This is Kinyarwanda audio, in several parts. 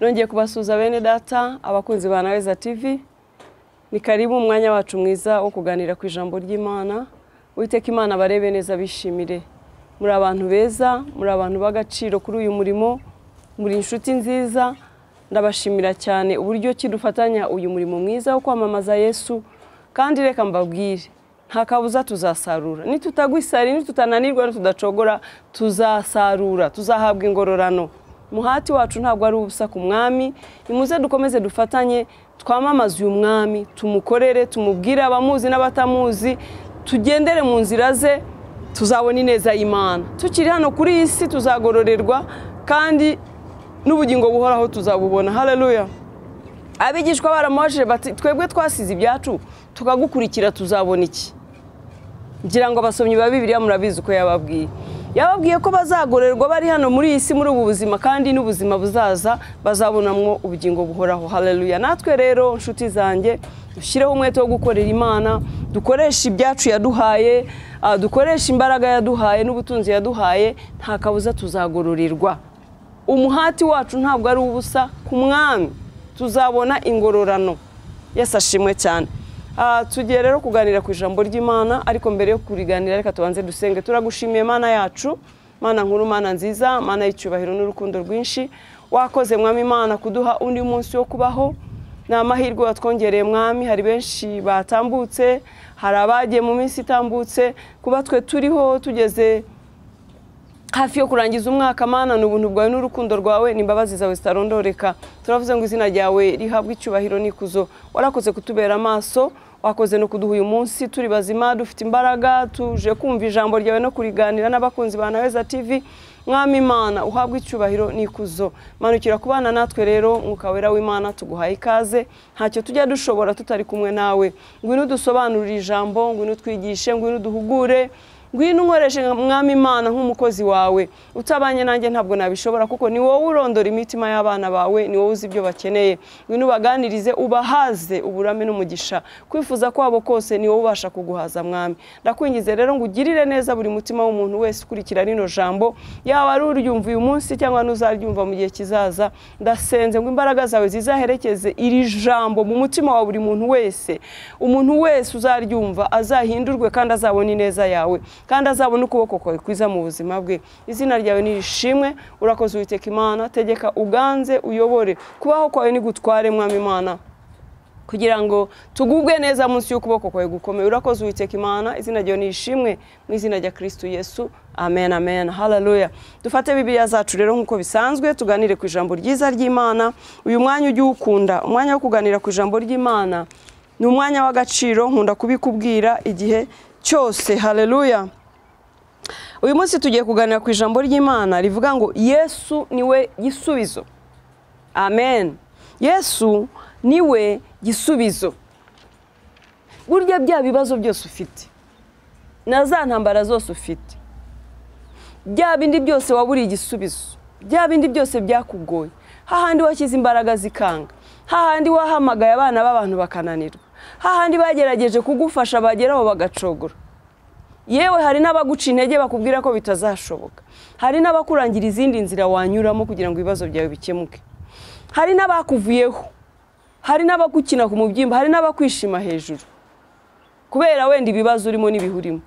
Nongeye kubasuza bene data abakunzi ba Niwe TV. Ni karibu umwanya wacu mwiza wo kuganira ku ijambo ry'Imana. Uwiteka Imana barebe neza bishimire. Muri abantu beza, muri abantu bagaciro kuri uyu murimo, muri inshuti nziza. Ndabashimira cyane uburyo kidufatanya uyu murimo mwiza wo kwamamaza Yesu, kandi reka mbabwire nta kabuza tuzasarura. Nitutagwisari, nitutananirwa, nitudacogora, tuzasarura, tuzahabwa ingororano. Muhati wacu ntabwo ari ubusa ku mwami. Nimuze dukomeze dufatanye twamamaza uyu mwami, tumukorere, tumubwire abamuzi n'abatamuzi, tugendere mu nzira ze, tuzabona ineza y'Imana. Tukiri hano kuri iyi si tuzagororerwa, kandi n'ubugingo buhoraho tuzabubona. Haleluya. Abigishwa baramubaje bati twebwe twasize ibyacu tukagukurikira tuzabona iki? Ngira ngo abasomyi ba Bibiliya murabizi ko yababwiye ko bazagorerwa bari hano muri iyi si muri ubu buzima, kandi n'ubuzima buzaza bazabonamwo ubugingo buhoraho. Haleluya. Natwe rero nshuti zanjye dushyireho umwete wo gukorera Imana, dukoresha ibyacu yaduhaye, dukoresha imbaraga yaduhaye n'ubutunzi yaduhaye, nta kabuza tuzagororerwa. Umuhati wacu ntabwo ari ubusa ku mwami, tuzabona ingororano. Yesu ashimwe cyane. Tugiye rero kuganira ku ijambo ry'Imana, ariko mbere yo kuriganira reka tubanze dusenge. Turagushimiye Mana yacu, Mana nkuru, Mana nziza, Mana y'icyubahiro n'urukundo rwinshi. Wakoze mwami Imana kuduha undi munsi wo kubaho. Na amahirwe watwongereye mwami, hari benshi batambutse, hari abagiye mu minsi itambutse, kuba twe turiho tugeze hafi yo kurangiza umwaka Mana, n'ubuntu bwawe n'urukundo rwawe n'imbabazi zawe zitarondoreka. Turavuze ngo izina ryawe rihabwe icyubahiro n'ikuzo. Warakoze kutubera amaso, wakoze no kuduha uyu munsi turi bazima, dufite imbaraga, tuje kumva ijambo ryawe no kuriganira n'abakunzi ba Niwe TV. Mwami Imana uhabwe icyubahiro n'ikuzo. Manukira kubana natwe rero, Mwuka Wera w'Imana tuguhaye ikaze. Ntacyo tujya dushobora tutari kumwe nawe. Ngwino dusobanurire ijambo, ngwino twigishe, ngwino duhugure, ngwino unkoreshe mwami Imana nk'umukozi wawe. Utabanye nanjye ntabwo nabishobora, kuko ni wowe urondora imitima y'abana bawe, ni wowe uzi ibyo bakeneye. Ngwino baganirize, ubahaze uburame n'umugisha. Kwifuza kwabo kose ni wowe ubasha kuguhaza mwami. Ndakwingize rero ngo ugirire neza buri mutima w'umuntu wese ukurikira rino jambo, yaba ari uryumva uyu munsi cyangwa n'uzaryumva mu gihe kizaza. Ndasenze ngo imbaraga zawe zizaherekeze iri jambo mu mutima wa buri muntu wese. Umuntu wese uzaryumva azahindurwe kandi azabona ineza yawe, kandi azabona ukuboko kwawe kwiza mu buzima bwe. Izina ryawe nirishimwe. Urakoze Uwiteka Imana, tegeka uganze uyobore. Kubaho kwawe ni gutware mwami Imana, kugira ngo tugubwe neza munsi y'ukuboko kwawe gukomeye. Urakoze Uwiteka Imana, izina ryawe nirishimwe mu izina rya Kristo Yesu. Amen, amen. Haleluya. Dufate Bibiliya zacu rero nkuko bisanzwe, tuganire ku ijambo ryiza ry'Imana. Uyu mwanya ujye ukunda, umwanya wo kuganira ku ijambo ry'Imana ni umwanya w'agaciro, nkunda kubikubwira igihe cyose. Haleluya. Uyu munsi tugiye kuganira ku ijambo ry'Imana rivuga ngo Yesu niwe gisubizo. Amen. Yesu niwe gisubizo. Burya bya bibazo byose ufite, na za ntambara zose ufite, bya bindi byose waburiye igisubizo, bya bindi byose byakugoye, hahandi washyize imbaraga zikanga, hahandi wahamagaye abana b'abantu bakananirwa, hahandi bagerageje kugufasha bageraho bagacogora. Yewe hari n'abaguca intege bakubwira ko bitazashoboka. Hari n'abakurangira izindi nzira wanyuramo kugira ngo ibibazo byawe bikemuke. Hari n'abakuvuyeho, hari n'abagukina ku mubyimba, hari n'abakwishima hejuru kubera wenda ibibazo urimo n'ibihurimo.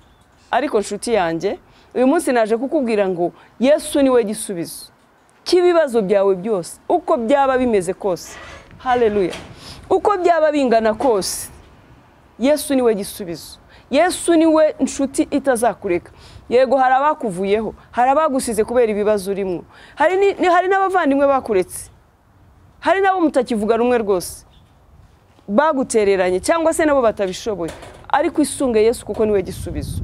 Ariko nshuti yanjye, uyu munsi naje kukubwira ngo Yesu niwe gisubizo cy'ibibazo byawe byose, uko byaba bimeze kose. Haleluya. Uko byaba bingana kose, Yesu niwe gisubizo. Yesu niwe nshuti itazakureka. Yego hari abakuvuyeho, hari abagusize kubera ibibazo urimo, hari n'abavandimwe bakuretse, hari nabo mutakivuga rumwe rwose, bagutereranye cyangwa se nabo batabishoboye. Ariko isunge Yesu, kuko niwe gisubizo.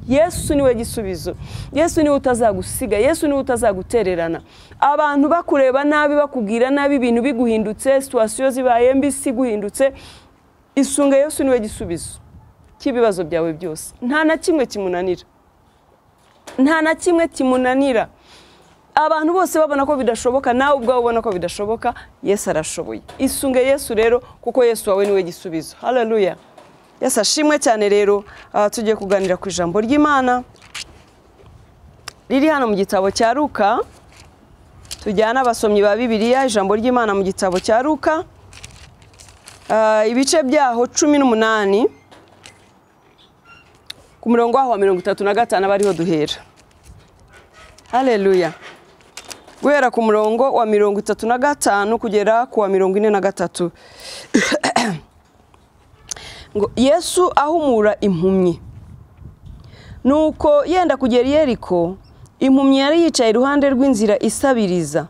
Yesu niwe gisubizo. Yesu niwe utazagusiga, Yesu niwe utazagutererana. Abantu bakureba nabi, bakubwira nabi, ibintu biguhindutse, situation zibaye mbisi guhindutse, isunge Yesu niwe gisubizo cy'ibibazo byawe byose. Nta na kimwe kimunanira, nta na kimwe kimunanira. Abantu bose babona ko bidashoboka, nawe ubwawe ubona ko bidashoboka, Yesu arashoboye. Isunge Yesu rero, kuko Yesu wawe niwe gisubizo. Haleluya. Yesu ashimwe cyane. Rero tugiye kuganira ku ijambo ry'Imana riri hano mu gitabo cya Luka tujyana abasomyi ba Bibiliya ijambo ry'Imana mu gitabo cya Luka ibice byaho 18 ku murongo wa 35 abariho duhera. Haleluya. Guhera ku murongo wa 35 kugera ku wa 43. Ngo Yesu ahumura impumyi. Nuko yenda kugera i Yeriko, impumyi yari yicaye iruhande rw'inzira isabiriza.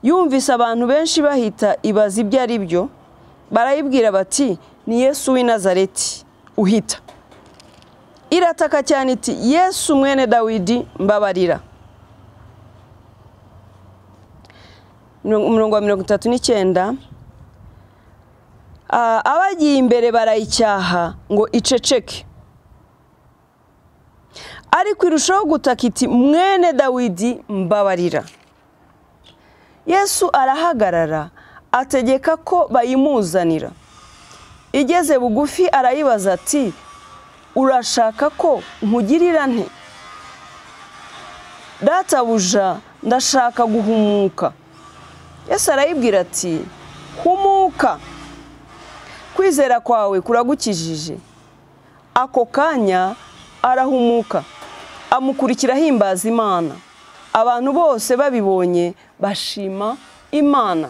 Yumvise abantu benshi bahita ibaza ibyo ari byo, barayibwira bati ni Yesu w'i Nazareti uhita. Irataka cyane iti Yesu mwene Dawidi mbabarira. Umurongo wa 39 abagiye imbere barayicyaha ngo iceceke. Ariko irushaho gutaka iti mwene Dawidi mbabarira. Yesu arahagarara ategeka ko bayimuzanira. Igeze bugufi arayibaza ati urashaka ko nkugirira nte? Databuja ndashaka guhumuka. Yesu arayibwira ati humuka, kwizera kwawe kuragukijije. Ako kanya arahumuka, amukurikira himbaza Imana. Abantu bose babibonye bashima Imana.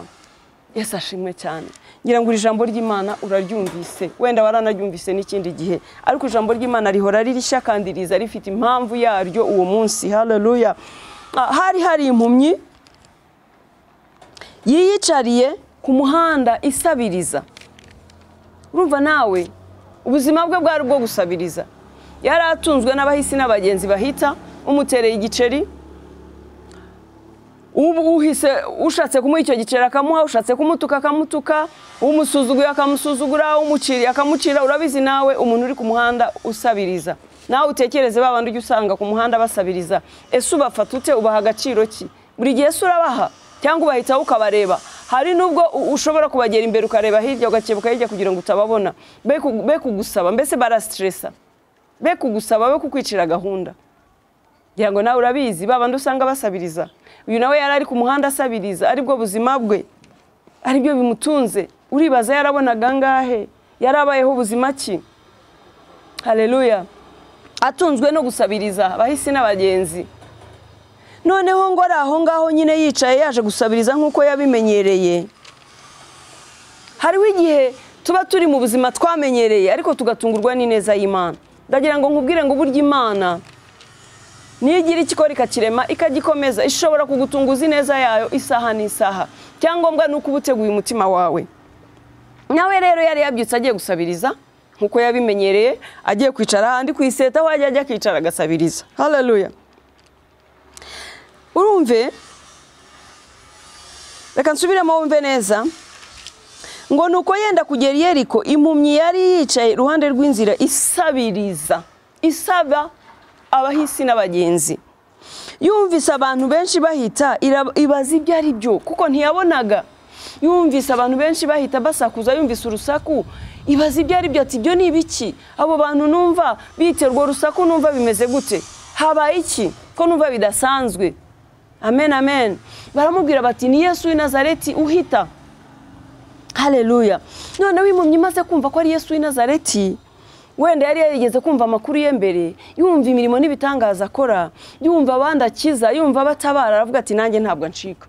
Yesu ashimwe cyane. Ngira ngo ijambo ry'Imana uraryumvise, wenda waranaryumvise n'ikindi gihe, ariko ijambo ry'Imana rihora ririshya kandi riza rifite impamvu yaryo uwo munsi. Haleluya. Hari impumyi yiyicariye ku muhanda isabiriza. Urumva nawe ubuzima bwe bwari bwo gusabiriza. Yari atunzwe n'abahisi n'abagenzi bahita umutereye igiceri, uhise ushatse kumuha icyo giceri akamuha, ushatse kumutuka akamutuka, umusuzuguye akamusuzugura, umuciri akamucira. Urabizi nawe umuntu uri ku muhanda usabiriza, nawe utekereze babandi ujye usanga ku muhanda basabiriza, ese ubafata ute, ubaha agaciro ki? Buri gihe ese urabaha cyangwa ubahita ukabareba? Hari nubwo ushobora kubagera imbere ukareba hirya ugakebuka hirya kugira ngo utababona, be kugusaba, mbese barastressa, be kugusaba, be kukwicira gahunda. Ngira ngo nawe urabizi babandi usanga basabiriza. Uyu nawe yari ari ku muhanda asabiriza, aribwo buzima bwe, aribyo bimutunze. Uribaza yarabonaga ngahe? Yarabayeho ubuzima ki? Haleluya. Atunzwe no gusabiriza abahisi n'abagenzi. Noneho ngo ari aho ngaho nyine yicaye yaje gusabiriza nk'uko yabimenyereye. Hariho igihe tuba turi mu buzima twamenyereye ariko tugatungurwa n'ineza y'Imana. Ndagira ngo nkubwire ngo burya Imana nigira ikikora ikakirema ikagikomeza, ishobora kugutunguza ineza yayo isaha n'isaha. Cyangombwa nuko ubuteguye umutima wawe. Nawe rero yari yabyutse agiye gusabiriza nk'uko yabimenyereye, agiye kwicara handi ku iseta aho ajya kwicara agasabiriza. Haleluya. Urumve, reka nsubiremo wumve neza. Ngo nuko yenda kugera i Yeriko, impumyi yari yicaye iruhande rw'inzira isabiriza, isaba abahisi n'abagenzi. Yumvise abantu benshi bahita ibaza ibyo ari byo kuko ntiyabonaga. Yumvise abantu benshi bahita basakuza, yumvise urusaku, ibaza ibyo ari byo, ati ibyo ni ibiki? Abo bantu numva biterwa urusaku, numva bimeze gute? Habaye iki ko numva bidasanzwe? Amen, amen. Baramubwira bati ni Yesu w'i Nazareti uhita. Haleluya. Noneho impumyi imaze kumva ko ari Yesu w'i Nazareti, wenda yari yarigeze kumva amakuru ye mbere, yumva imirimo n'ibitangaza akora, yumva abandi akiza, yumva batabara, aravuga ati nanjye ntabwo ncika.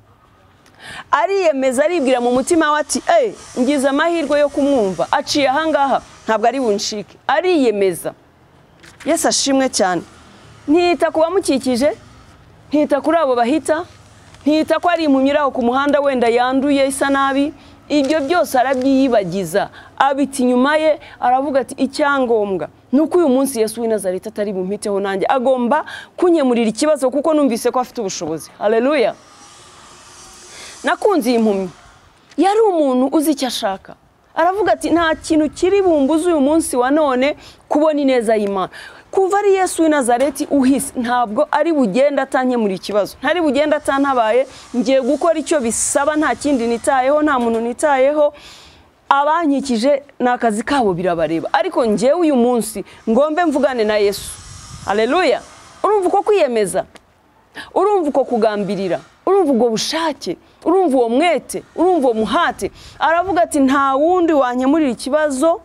Ariyemeza, aribwira mu mutima we ati ngize amahirwe yo kumwumva, aciye ahangaha ntabwo ari bunshike. Ariyemeza. Yesu ashimwe cyane. Ntiyita ku bamukikije, ntiyita kuri abo bahita, ntiyita ko ari impumyi aho ku muhanda wenda yanduye isa nabi. Ibyo byose arabyiyibagiza, abita inyuma ye, aravuga ati icyangombwa nuko uyu munsi Yesu w'i Nazareti atari bumpiteho nanjye, agomba kunyemurira ikibazo kuko numvise ko afite ubushobozi. Haleluya. Nakunze impumyi, yari umuntu uzi icyo ashaka. Aravuga ati nta kintu kiri bumbuze uyu munsi wa none kubona ineza y'Imana. Kuva ari Yesu w'i Nazareti uhise, ntabwo ari bugenda atankemura ikibazo, ntari bugenda atantabaye, ngiye gukora icyo bisaba, nta kindi nitayeho, nta muntu nitayeho. Abankikije n'akazi kabo birabareba, ariko ngewe uyu munsi ngombe mvugane na Yesu. Haleluya. Urumva uko kwiyemeza, urumva uko kugambirira, urumva ubwo bushake, urumva uwo mwete, urumva uwo muhate. Aravuga ati nta wundi wankemurira ikibazo,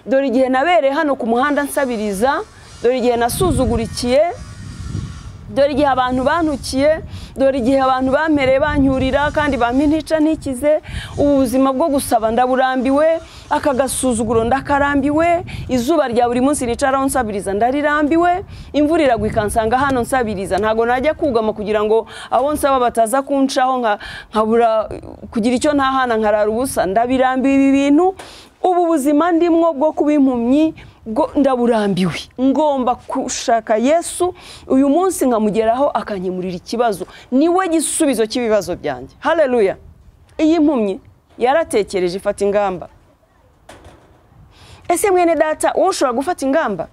dore igihe nabereye hano ku muhanda nsabiriza, dore igihe nasuzugurikiye, dore igihe abantu bantukiye, dore igihe abantu bampereye banyurira kandi bampa intica ntikize. Ubu buzima bwo gusaba ndaburambiwe, aka gasuzuguro ndakarambiwe, izuba rya buri munsi nicaraho nsabiriza ndarirambiwe, imvura iragwa ikansanga hano nsabiriza, ntago najya kugama kugira ngo abo nsaba bataza kuncaho nkabura kugira icyo ntahana nkarara ubusa. Ndabirambiwe ibi bintu, ubu buzima ndimwo bwo kuba impumyi ndaburambiwe. Ngomba gushaka Yesu uyu munsi nkamugeraho akankemurira ikibazo. Niwe gisubizo cy'ibibazo byanjye. Haleluya. Iyi mpumyi yaratekereje ifata ingamba. Ese mwene data wowe ushobora gufata ingamba?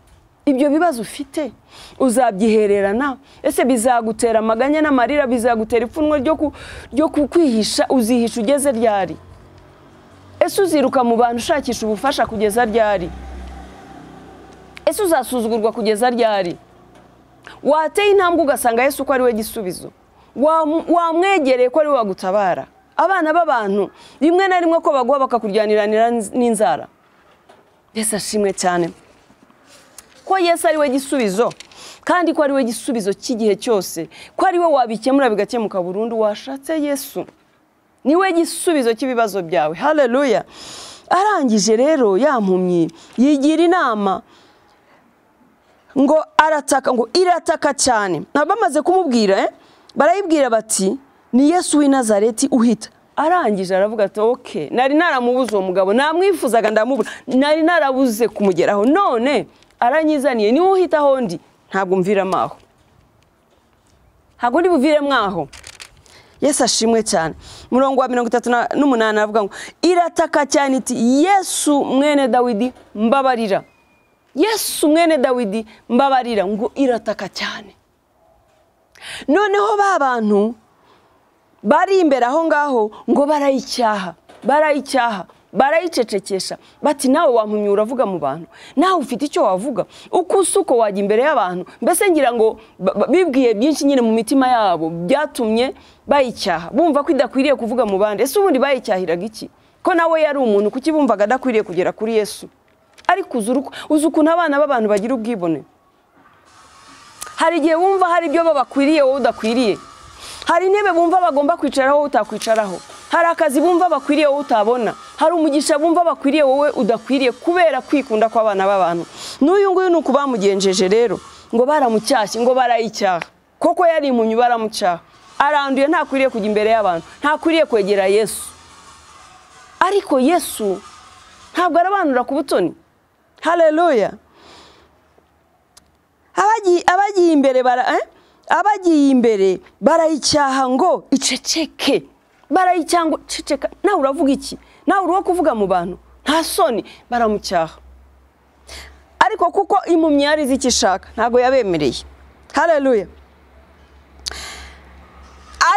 Ibyo bibazo ufite uzabyihererana? Ese bizagutera amaganya n'amarira, bizagutera ipfunwe ryo kukwihisha? Uzihisha ugeze ryari? Ese uziruka mu bantu ushakisha ubufasha kugeza ryari? Ese uzasuzugurwa kugeza ryari? Wateye intambwe ugasanga Yesu ko ari we gisubizo, wamwegereye ko ari we wagutabara. Abana b'abantu rimwe na rimwe ko bagwa bakakuryanira n'inzara. Yesu ashimwe cyane ko Yesu ari we gisubizo, kandi ko ari we gisubizo cy'igihe cyose, ko ari we wabikemura bigakemuka burundu. Washatse Yesu, niwe gisubizo cy'ibibazo byawe. Haleluya. Arangije rero yampumyi yigira inama ngo arataka, ngo irataka cyane. Bamaze kumubwira barayibwira bati ni Yesu w'i Nazareti uhita. Arangije aravuga ati okay, nari naramubuze uwo mugabo, namwifuzaga ndamubura, nari narabuze kumugeraho, none aranyizaniye, niwe uhita aho ndi, ntabwo mvira maho, ntabwo ndi buvire mwaho. Yesu ashimwe cyane. Murongo wa 38 aravuga ngo irataka cyane iti Yesu mwene Dawidi mbabarira. Yesu mwene Dawidi mbabarira. Ngo irataka cyane. Noneho ba bantu bari imbere aho ngaho ngo barayicyaha, barayicecekesha bati nawe wampumye uravuga mu bantu, nawe ufite icyo wavuga, uko usuko wajya imbere y'abantu. Mbese ngira ngo bibwiye byinshi nyine mu mitima yabo byatumye bayicyaha, bumva ko idakwiriye kuvuga mu bandi. Ese ubundi bayicyahiraga iki? Ko nawe yari umuntu, kuki bumvaga adakwiriye kugera kuri Yesu? Ariko uzi ukuntu abana b'abantu bagira ubwibone. Hari igihe wumva hari ibyo babakwiriye wowe udakwiriye, hari intebe bumva bagomba kwicaraho wowe utakwicaraho, hari akazi bumva bakwiriye wowe utabona, hari umugisha bumva bakwiriye wowe udakwiriye, kubera kwikunda kw'abana b'abantu. N'uyu nguyu nuko bamugenjeje rero, ngo baramucyashye, ngo barayicyaha. Koko yari impumyi baramucyaha, aranduye, ntakwiriye kujya imbere y'abantu, ntakwiriye kwegera Yesu. Ariko Yesu ntabwo arabanura ku butoni. Haleluya. Abagiye imbere barayicyaha ngo iceceke, barayicyaha ngo ceceka. Nawe uravuga iki? Nawe uri wo kuvuga mu bantu? Nta soni. Baramucyaha. Ariko kuko impumyi yari izi icyo ishaka, ntabwo yabemereye. Haleluya.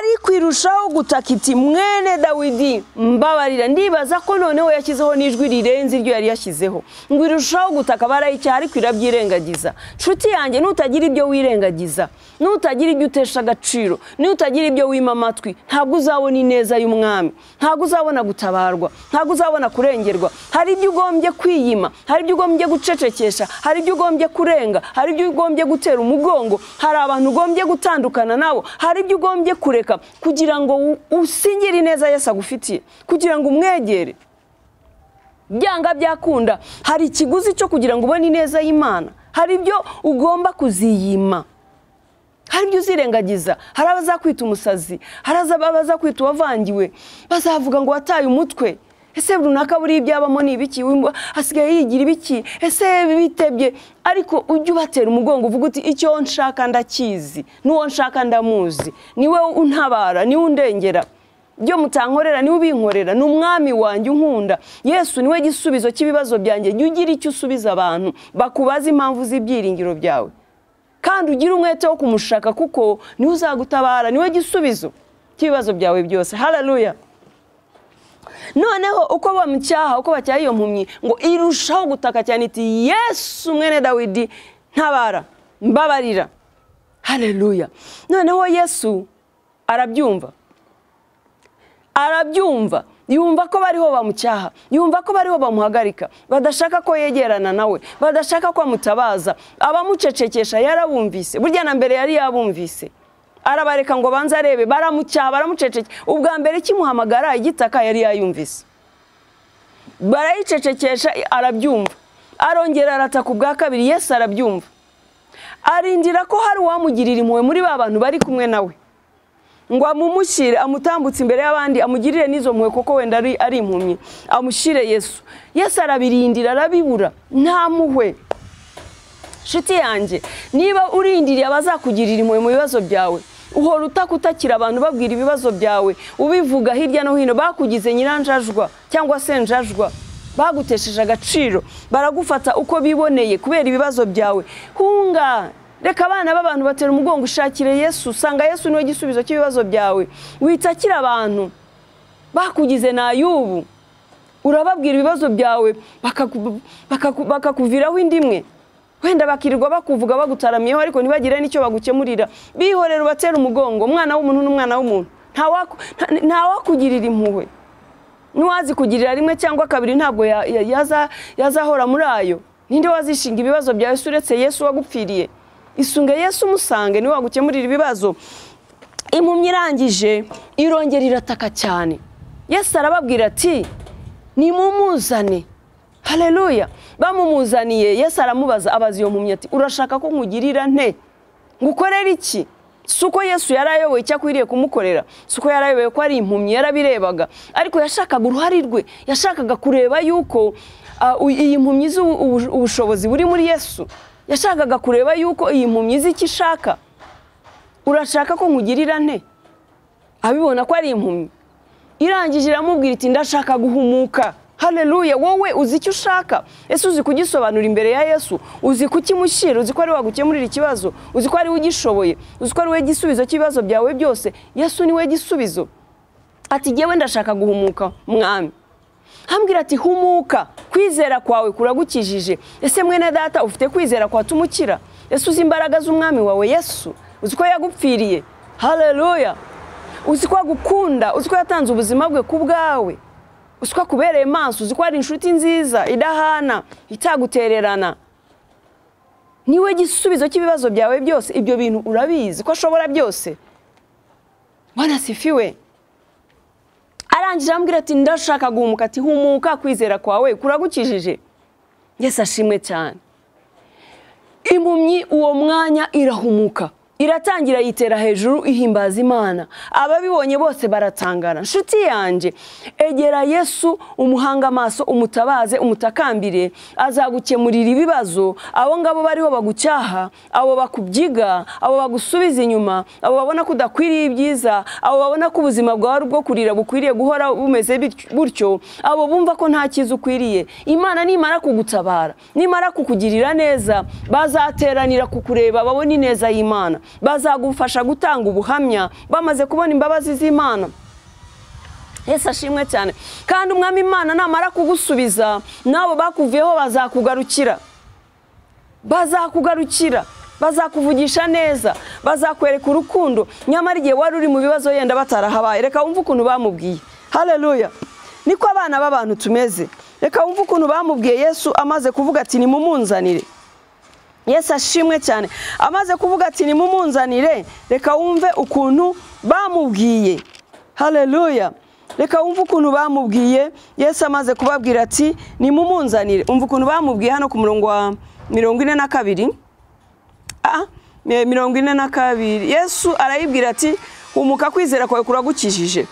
Ariko irushaho gutaka iti mwene Dawidi mbabarira. Ndibaza ko noneho yashyizeho n'ijwi rirenze iryo yari yashyizeho, ngo irushaho gutaka. Barayicyaha ariko irabyirengagiza. Nshuti yanjye, nutagira ibyo wirengagiza, nutagira ibyo utesha agaciro, nutagira ibyo wima amatwi, ntabwo uzabona ineza y'umwami, ntabwo uzabona gutabarwa, ntabwo uzabona kurengerwa. Hari ibyo ugombye kwiyima, hari ibyo ugombye gucecekesha, hari ibyo ugombye kurenga, hari ibyo ugombye gutera umugongo, hari abantu ugombye gutandukana nabo, hari ibyo ugombye kureka kugira ngo usingire ineza Yesu agufitiye, kugira ngo umwegere. Byanga byakunda, hari ikiguzi cyo kugira ngo ubone ineza y'Imana. Hari ibyo ugomba kuziyima, hari ibyo uzirengagiza. Hari abazakwita umusazi, hari abazakwita uwavangiwe, bazavuga ngo wataye umutwe. Ese runaka buri ibyabamo ni ibiki? Asigaye yigira ibiki? Ese bitebye? Ariko ujye ubatera umugongo, uvuga uti icyo nshaka ndakizi, n'uwo nshaka ndamuzi, niwe untabara, niwe undengera, byo mutankorera niwe ubinkorera, ni umwami wanjye unkunda. Yesu niwe gisubizo cy'ibibazo byanjye. Jya ugira icyo usubiza abantu bakubaza impamvu z'ibyiringiro byawe, kandi ugira umwete wo kumushaka, kuko niwe uzagutabara, niwe gisubizo cy'ibibazo byawe byose. Haleluya. Noneho uko bamucyaha, uko bacyaha iyo mpumyi, ngo irushaho gutaka cyane iti Yesu mwene Dawidi ntabara, mbabarira. Haleluya. Noneho Yesu arabyumva, arabyumva, yumva ko bariho bamucyaha, yumva ko bariho bamuhagarika, badashaka ko yegerana nawe, badashaka ko amutabaza, abamucecekesha yarabumvise, burya na mbere yari yabumvise, arabareka ngo banze arebe, baramucyaha, baramuceceke, ubwa mbere kimuhamagara igitaka yari yayumvise, barayicecekesha, arabyumva, arongera arataka ubwa kabiri, Yesu arabyumva, arindira ko hari uwamugirira impuhwe muri ba bantu bari kumwe nawe, ngo amumushyire, amutambutse imbere y'abandi, amugirire n'izo mpuhwe koko wenda ari impumyi, amushyire Yesu. Yesu arabirindira, arabibura, nta mpuhwe. Nshuti yanjye, niba urindiriye abazakugirira impuhwe mu bibazo byawe, uhora utakutakira abantu babwira ibibazo byawe, ubivuga hirya no hino, bakugize nyiranjajwa cyangwa se njajwa, bagutesheje agaciro, baragufata uko biboneye kubera ibibazo byawe, hunga. Reka abana b'abantu batera umugongo, ushakire Yesu, usanga Yesu niwe gisubizo cy'ibibazo byawe. Witakira abantu bakugize na Ayubu, urababwira ibibazo byawe bakakuviraho indimwe, wenda bakirirwa bakuvuga bagutaramiyeho ariko ntibagire n'icyo bagukemurira, bihorera ubatera umugongo. Umwana w'umuntu n'umwana w'umuntu, nta wakugirira impuhwe, n'uwazi kugirira rimwe cyangwa kabiri ntabwo yazahora muri ayo. Ninde wazishinga ibibazo byawe uretse Yesu wagupfiriye? Isunge Yesu umusange, niwe wagukemurira ibibazo. Impumyi irangije irongera irataka cyane. Yesu arababwira ati nimumuzane. Haleluya. Bamumuzaniye, Yesu aramubaza, abaza iyo mpumyi ati urashaka ko nkugirira nte? Ngukorera iki? Suko Yesu yarayoboye icyo akwiriye kumukorera, suko yarayoboye ko ari impumyi, yarabirebaga, ariko yashakaga uruhari rwe, yashakaga kureba yuko iyi mpumyi izi ubushobozi buri muri Yesu, yashakaga kureba yuko iyi mpumyi izi icyo ishaka. Urashaka ko nkugirira nte? Abibona ko ari impumyi, irangije iramubwira iti ndashaka guhumuka. Haleluya. Wowe uzi icyo ushaka, Yesu uzi kugisobanura imbere ya Yesu, uzi kukimushyira, uzi ko ari wagukemurira ikibazo, uzi ko ari we ugishoboye, uzi ko ari we gisubizo cy'ibibazo byawe byose. Yesu ni we gisubizo. Ati jyewe ndashaka guhumuka mwami. Hambwira ati humuka, kwizera kwawe kuragukijije. Ese mwene data ufite kwizera kwatumukira? Yesu uzi imbaraga z'umwami wawe Yesu, uzi ko yagupfiriye. Haleluya. Uzi ko agukunda, uzi ko yatanze ubuzima bwe ku bwawe, uzi ko akubereye maso, uzi ko ari inshuti nziza idahana itagutererana. Niwe gisubizo cy'ibibazo byawe byose. Ibyo bintu urabizi ko ashobora byose. Bwana sifiwe. Arangije ambwira ati ndashaka guhumuka. Ati humuka, kwizera kwawe kuragukijije. Yesu ashimwe cyane. Impumyi uwo mwanya irahumuka, iratangira yitera hejuru ihimbaza Imana. Ababibonye bose baratangara. Nshuti yanjye, egera Yesu, umuhanga amaso, umutabaze, umutakambire, azagukemurira ibibazo. Abo ngabo bariho bagucyaha, abo bakubyiga, abo bagusubiza inyuma, abo babona ko udakwiriye ibyiza, abo babona ko ubuzima bwawe ari ubwo kurira bukwiriye guhora bumeze gutyo, abo bumva ko nta cyiza ukwiriye. Imana nimara kugutabara, nimara kukugirira neza, bazateranira kukureba babone ineza y'Imana, bazagufasha gutanga ubuhamya bamaze kubona imbabazi z'Imana. Yesu ashimwe cyane. Kandi umwami Imana namara kugusubiza, nabo bakuviyeho bazakugarukira, bazakuvugisha neza, bazakwereka urukundo. Nyamara igihe wari uri mu bibazo yenda batarahabaye, reka wumve ukuntu bamubwiye. Haleluya. Niko abana b'abantu tumeze. Reka wumve ukuntu bamubwiye Yesu amaze kuvuga ati nimumunzanire. Yesu ashimwe cyane. Amaze kuvuga ati nimumunzanire, reka wumve ukuntu bamubwiye. Haleluya. Reka wumve ukuntu bamubwiye. Yesu amaze kubabwira ati nimumunzanire, umva ukuntu bamubwiye hano ku murongo wa 42. 42. Yesu arayibwira ati humuka, kwizera kwawe kuragukijije.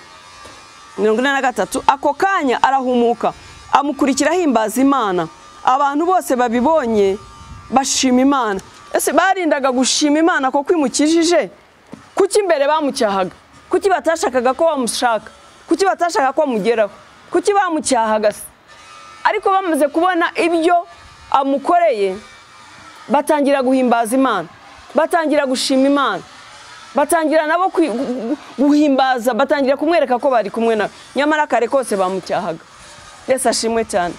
43. Ako kanya arahumuka, amukurikira ahimbaza Imana. Abantu bose babibonye bashima Imana. Ese barindaga gushima Imana ko kwimukijije? Kuki imbere bamucyahaga? Kuki batashakaga ko bamushaka? Kuki batashaka ko amugeraho? Kuki bamucyahaga? Ariko bamaze kubona ibyo amukoreye, batangira guhimbaza Imana, batangira gushima Imana, batangira nabo guhimbaza, batangira kumwereka ko bari kumwe na. Nyamara kare kose bamucyahaga. Yesu ashimwe cyane.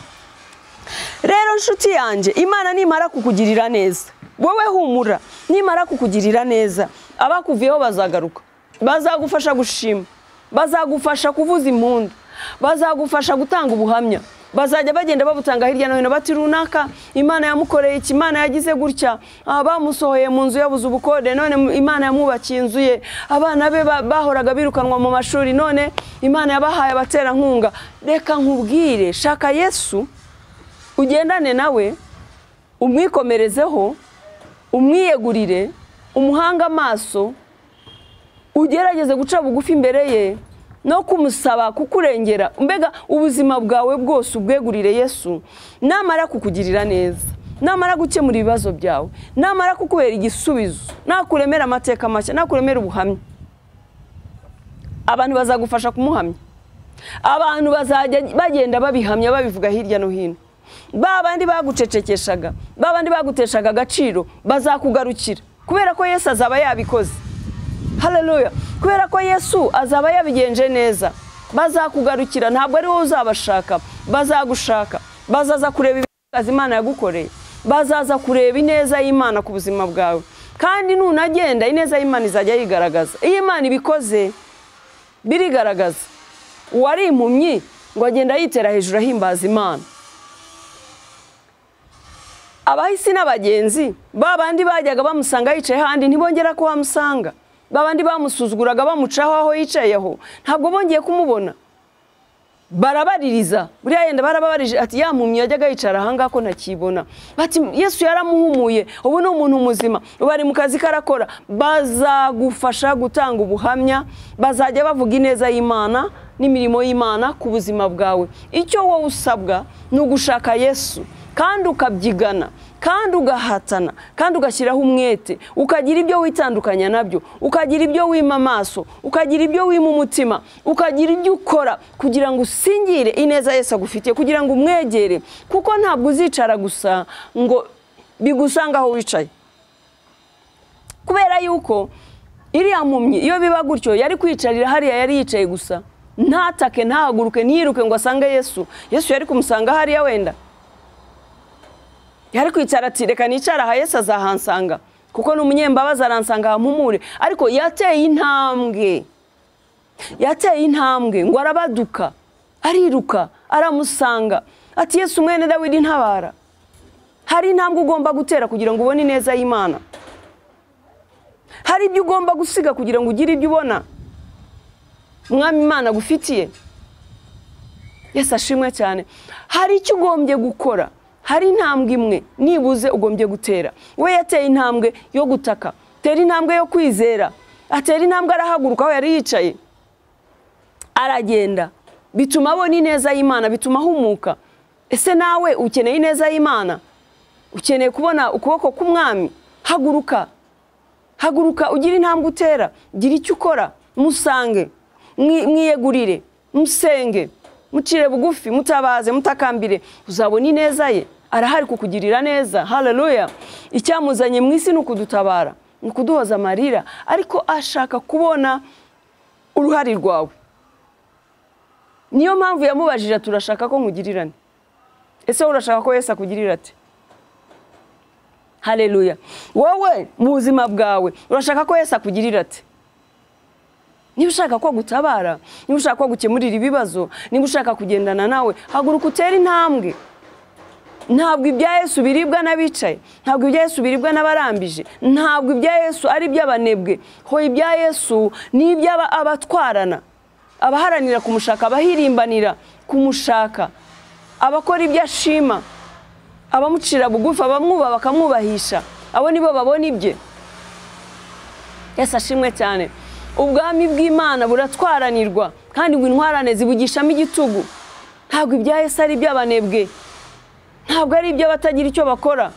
Rero nshuti yanjye, Imana nimara kukugirira neza, wowe humura, nimara kukugirira neza, abakuviyeho bazagaruka. bazagufasha gushima, bazagufasha kuvuza impundu, bazagufasha gutanga ubuhamya, bazajya bagenda babutanga hirya no hino bati runaka Imana yamukoreye iki, Imana yagize gutya, bamusohoye mu nzu yabuze ubukode none Imana yamwubakiye inzu ye, abana be bahoraga birukanwa mu mashuri none Imana yabahaye abatera nkunga. Reka nkubwire, shaka Yesu, ugendane nawe, umwikomerezeho, umwiyegurire, umuhanga amaso, ugerageze guca bugufi imbere ye no kumusaba kukurengera. Mbega ubuzima bwawe bwose ubwegurire Yesu, namara kukugirira neza, namara gukemura ibibazo byawe, namara kukubera igisubizo, nakuremera amateka mashya, nakuremera ubuhamya, abantu bazagufasha kumuhamya, abantu bazajya bagenda babihamya babivuga hirya no hino. Babandi bagucecekeshaga, babandi baguteshaga agaciro bazakugarukira kubera ko Yesu azaba yabikoze. Haleluya. Kubera ko Yesu azaba yabigenje neza, bazakugarukira, ntabwo ari wowe uzabashaka, bazagushaka, bazaza kureba ibikazi Imana yagukoreye, bazaza kureba ineza y'Imana ku buzima bwawe, kandi nunagenda ineza y'Imana izajya yigaragaza. Iyo Imana ibikoze birigaragaza. Uwari impumyi ngo agenda yitera hejuru ahimbaza Imana. Abahisi n'abagenzi babandi bajyaga bamusanga yicaye handi ntibongera ko bamusanga, babandi bamusuzuguraga bamucaho aho yicayeho ntabwo bongeye kumubona, barabaririza. Buriya yenda barababarije ati yampumye yajyaga yicara ahanga ko ntakibona, bati Yesu yaramuhumuye, ubu ni umuntu muzima, bari mu kazi karakora. Bazagufasha gutanga ubuhamya, bazajya bavuga ineza y'Imana n'imirimo y'Imana ku buzima bwawe. Icyo wowe usabwa ni ugushaka Yesu, kandi ukabyigana, kandi ugahatana, kandi ugashyiraho umwete, ukagira ibyo witandukanya nabyo, ukagira ibyo wima amaso, ukagira ibyo wima umutima, ukagira ibyo ukora kugira ngo usingire ineza Yesu agufitiye, kugira ngo umwegere, kuko ntabwo uzicara gusa ngo bigusanga aho wicaye. Kubera yuko iriya mpumyi iyo biba gutyo yari kwicarira hariya, yari yicaye gusa, ntatake, ntahaguruke, ntiyiruke ngo asange Yesu. Yesu yari kumusanga hariya wenda, yari kwicara ati reka nicara aha Yesu azahansanga kuko ni umunyembabazi aransanga hampumure. Ariko yateye intambwe ngo arabaduka, ariruka, aramusanga ati Yesu mwene Dawidi ntabara. Hari intambwe ugomba gutera kugira ngo ubone ineza y'Imana, hari ibyo ugomba gusiga kugira ngo ugire ibyo ubona Umwami Imana agufitiye. Yesu ashimwe cyane. Hari icyo ugombye gukora, hari intambwe imwe nibuze ugombye gutera. We yateye intambwe yo gutaka, tera intambwe yo kwizera, atera intambwe arahaguruka aho yari yicaye, aragenda, bituma abona ineza y'Imana, bituma ahumuka. Ese nawe ukeneye ineza y'Imana? Ukeneye kubona ukuboko k'Umwami? Haguruka ugira intambwe utera, gira icyo ukora, musange, mwiyegurire, musenge, mucire bugufi, mutabaze, mutakambire, uzabona ineza ye. Arahari kukugirira neza. Haleluya. Icyamuzanye mu isi ni ukudutabara, ni ukuduhoza amarira, ariko ashaka kubona uruhari rwawe. Niyo mpamvu yamubajije turashaka ko nkugirirane. Ese urashaka ko Yesu akugirira ate? Haleluya. Wowe mu buzima bwawe urashaka ko Yesu akugirira ate? Niba ushaka ko gutabara, niba ushaka ko gukemurira ibibazo, niba ushaka kugendana nawe, haguruka utere intambwe. Ntabwo ibya Yesu biribwa n'abicaye, ntabwo ibya Yesu biribwa n'abarambije, ntabwo ibya Yesu ari iby'abanebwe. Ho ibya Yesu ni iby'abatwarana, abaharanira kumushaka, abahirimbanira kumushaka, abakora ibyo ashima, abamucira bugufi, abamwubaha bakamwubahisha, abo nibo babona ibye. Yesu ashimwe cyane. Ubwami bw'Imana buratwaranirwa, kandi ngo intwarane zibugishamo igitugu. Ntabwo ibya Yesu ari iby'abanebwe, ntabwo ari iby'abatagira icyo bakora.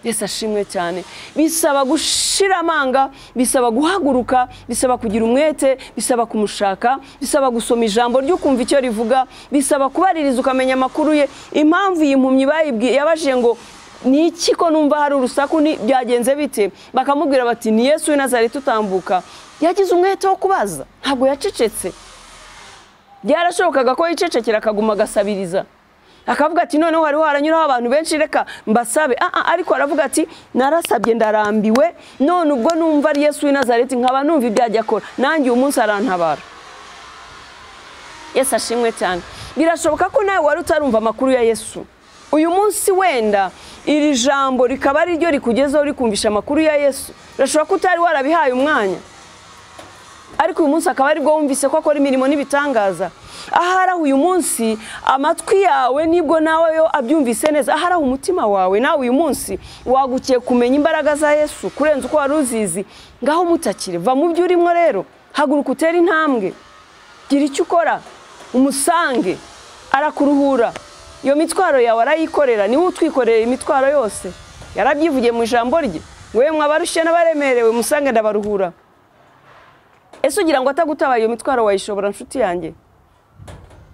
Yesu ashimwe cyane. Bisaba gushira amanga, bisaba guhaguruka, bisaba kugira umwete, bisaba kumushaka, bisaba gusoma ijambo ryo kumva icyo rivuga, bisaba kubaririza ukamenya amakuru ye. Impamvu iyi mpumyi bayibwiye, yabajije ngo ni iki ko numva hari urusaku, ni byagenze bite? Bakamubwira bati ni Yesu w'i Nazareti utambuka. Yagize umwete wo kubaza, ntabwo yacecetse. Byarashobokaga ko yicecekera akaguma agasabiriza, akavuga ati noneho hariho haranyuraho abantu benshi reka mbasabe. Ariko aravuga ati narasabye ndarambiwe, none ubwo numva ari Yesu w'i Nazareti nkaba numva ibyajya akora, nanjye uyu munsi arantabara. Yesu ashimwe cyane. Birashoboka ko nawe wari utarumva amakuru ya Yesu. Uyu munsi wenda iri jambo rikaba ari ryo rikugezeho rikumvisha amakuru ya Yesu. Birashoboka ko utari warabihaye umwanya, ariko uyu munsi akaba ari bwo wumvise ko akora imirimo n'ibitangaza. Ahari uyu munsi amatwi yawe nibwo nawe yo abyumvise neza. Ahari umutima wawe nawe uyu munsi wagukiye kumenya imbaraga za Yesu kurenza uko wari uzizi. Ngaho mutakire, va mu byo urimo rero, haguruka utere intambwe, gira icyo ukora, umusange, arakuruhura. Iyo mitwaro yawe arayikorera, niwe utwikorera imitwaro yose. Yarabyivugiye mu ijambo rye, wewe mwabarushye n'abaremerewe musange ndabaruhura. Ese ugira ngo atagutabaye iyo mitwaro wayishobora nshuti yanjye?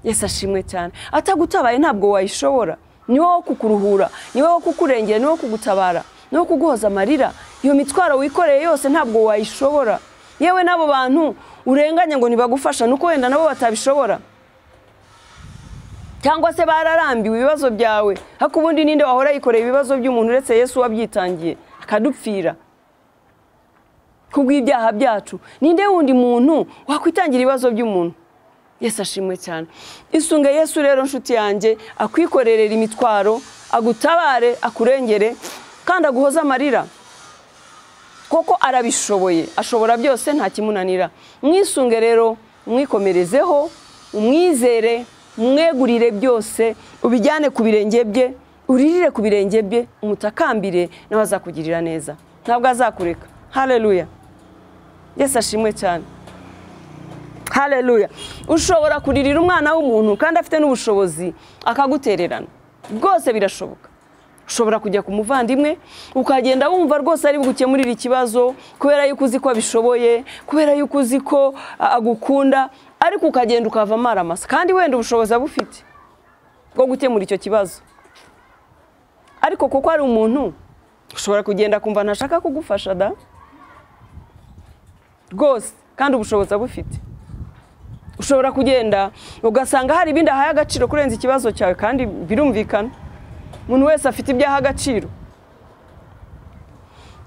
Yesu ashimwe cyane. Atagutabaye ntabwo wayishobora. Niwe wo kukuruhura, niwe wo kukurengera, niwe wo kugutabara, niwe wo kuguhoza amarira. Iyo mitwaro wikoreye yose ntabwo wayishobora. Yewe n'abo bantu urenganya ngo ntibagufasha nuko wenda nabo batabishobora, cyangwa se bararambiwe ibibazo byawe. Hako ubundi ninde wahora yikoreye ibibazo by'umuntu uretse Yesu wabyitangiye akadupfira kubw'ibyaha byacu? Ninde wundi muntu wakwitangira ibibazo by'umuntu? Yesu ashimwe cyane. Isunge Yesu rero nshuti yanjye, akwikorerera imitwaro, agutabare, akurengere kandi aguhoza amarira, koko arabishoboye, ashobora byose nta kimunanira. Mwisunge rero, mwikomerezeho, umwizere, mwegurire byose, ubijyane ku birenge bye, uririre ku birenge bye, umutakambire, nawe azakugirira neza, ntabwo azakureka. Haleluya. Yesu ashimwe cyane. Haleluya. Ushobora kuririra umwana w'umuntu kandi afite n'ubushobozi akagutererana, rwose birashoboka. Ushobora kujya ku muvandimwe ukagenda wumva rwose ari bugukemurira ikibazo kubera yuko uzi ko abishoboye, kubera yuko uzi ko agukunda, ariko ukagenda ukava amaramasa kandi wenda ubushobozi abufite bwo gukemura icyo kibazo. Ariko kuko ari umuntu, ushobora kugenda kumva ntashaka kugufasha da, rwose kandi ubushobozi abufite. Ushobora kugenda ugasanga hari ibindi ahaye agaciro kurenza ikibazo cyawe, kandi birumvikana umuntu wese afite ibyaha agaciro.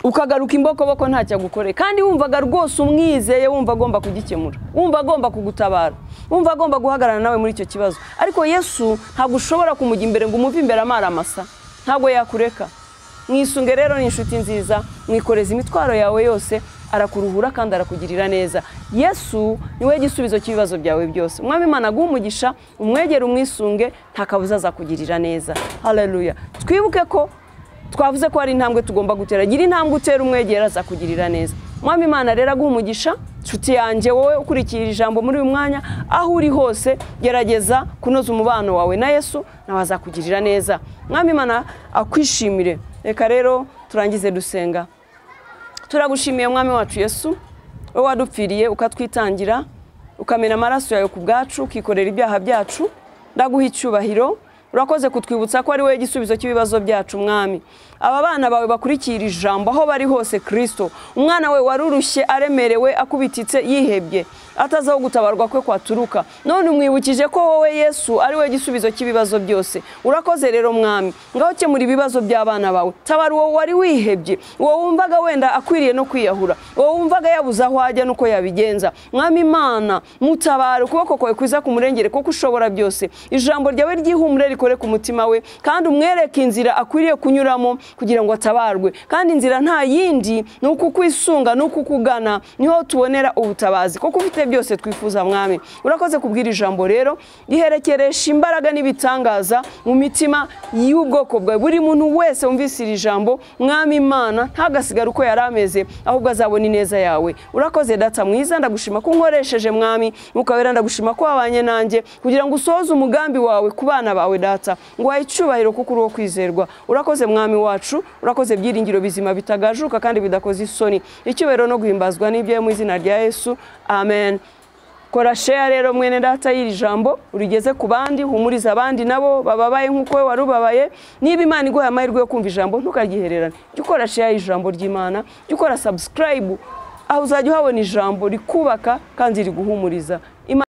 Ukagaruka imbokoboko ntacyo agukoreye kandi wumvaga rwose umwizeye, wumva agomba kugikemura, wumva agomba kugutabara, wumva agomba guhagarara nawe muri icyo kibazo. Ariko Yesu ntabwo ushobora kumujya imbere ngo umuve imbere amaramasa, ntabwo yakureka. Mwisunge rero ni inshuti nziza, mwikoreze imitwaro yawe yose, arakuruhura kandi arakugirira neza. Yesu niwe gisubizo cy'ibibazo byawe byose. Umwami Imana aguhe umugisha, umwegere umwisunge, nta kabuza azakugirira neza. Haleluya. Twibuke ko twavuze ko hari intambwe tugomba gutera. Gira intambwe utera, umwegera azakugirira neza. Umwami Imana rero aguhe umugisha, nshuti yanjye wowe ukurikira ijambo muri uyu mwanya, aho uri hose gerageza kunoza umubano wawe na Yesu, nawe azakugirira neza. Umwami Imana akwishimire. Reka rero turangize dusenga. Turagushimiye mwami wacu Yesu, wowe wadupfiriye ukatwitangira, ukamena amaraso yawe ku bwacu, ukikorera ibyaha byacu. Ndaguha icyubahiro, urakoze kutwibutsa ko ari wowe gisubizo cy'ibibazo byacu mwami. Aba bana bawe bakurikira ijambo aho bari hose Kristo, umwana we warurushye aremerewe akubititse yihebye, atazaho gutabarwa kwe kwaturuka, none umwibukije ko wowe Yesu ari wowe gisubizo cy'ibibazo byose. Urakoze rero mwami, ngaho kemura ibibazo by'abana bawe. Tabara uwo wari wihebye, uwo wumvaga wenda akwiriye no kwiyahura, uwo wumvaga yabuze aho ajya nuko yabigenza. Mwami Imana, mutabare, ukuboko kwawe kwiza kumurengere kuko ushobora byose. Ijambo ryawe ryihumure rikore ku mutima we, kandi umwereke inzira akwiriye kunyuramo kugira ngo atabarwe, kandi inzira nta yindi nuko kwisunga, nuko kugana, niho tubonera ubutabazi kuko ufite byose twifuza mwami. Urakoze kubwira ijambo rero riherekeresha imbaraga n'ibitangaza mu mitima y'ubwoko bwawe. Buri muntu wese wumvise iri jambo mwami Imana ntagasigara uko yarameze, ahubwo azabona ineza yawe. Urakoze data mwiza, ndagushima ko unkoresheje mwami, ukabera ndagushima ko wabanye nanjye kugira ngo usohoze umugambi wawe ku bana bawe data, ngo wahe icyubahiro kuko uri uwo kwizerwa. Urakoze mwami wacu, urakoze byiringiro bizima bitagajuka kandi bidakoze isoni. Icyubahiro no guhimbazwa n'ibyo mu izina rya Yesu, amen. Kora share rero mwene data y'iri jambo, urigeze ku bandi, humuriza abandi nabo bababaye nkuko we warubabaye. Niba Imana iguha amahirwe yo kumva ijambo ntukaryihererane, jya ukora share y'ijambo ry'Imana, jya ukora subscribe, aho uzajya uhabona ijambo rikubaka kandi riguhumuriza.